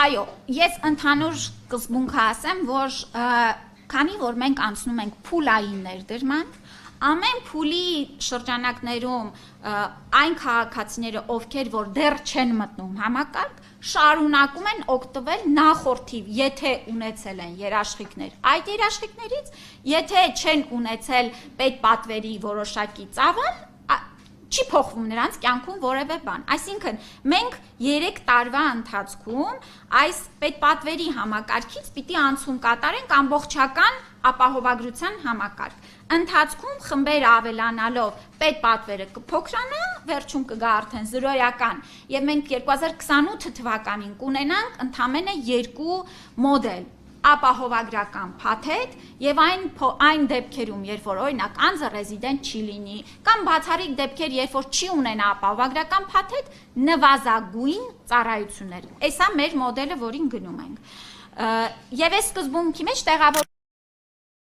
Այո, ես ընդհանուր սկզբունքը ասեմ, որ քանի որ մենք անցնում ենք փուլային ներդրման, ամեն փուլի շրջանակներում այն քաղաքացիները, ովքեր որ դեռ չեն մտնում համակարգ, շարունակում են օգտվել նախորդի, եթե ունեցել են երաշխիքներ այդ երաշխիքներից, եթե չեն ունեցել պետպատվերի որոշակի ծավալ, չի փոխվում նրանց կյանքում որևէ բան։ Այսինքն, մենք 3 տարվա ընթացքում այս պետպատվերի համակարգից պիտի անցում կատարենք ամբողջական ապահովագրության համակարգ։ Ընթացքում խմբերը ավելանալով պետպատվերը կփոքրանա, վերջում կգա արդեն զրոյական, եւ մենք 2028 թվականին կունենանք ընդամենը 2 մոդել՝ ապահովագրական փաթեթ եւ այն դեպքերում, երբ որ օրինակ անձը ռեզիդենտ չի լինի, կամ բացառիկ դեպքեր, երբ որ չի ունենա ապահովագրական փաթեթ, նվազագույն ծառայություններ։ Էսա մեր մոդելը, որին գնում ենք։ Եվ այս սկզբունքի մեջ տեղավոր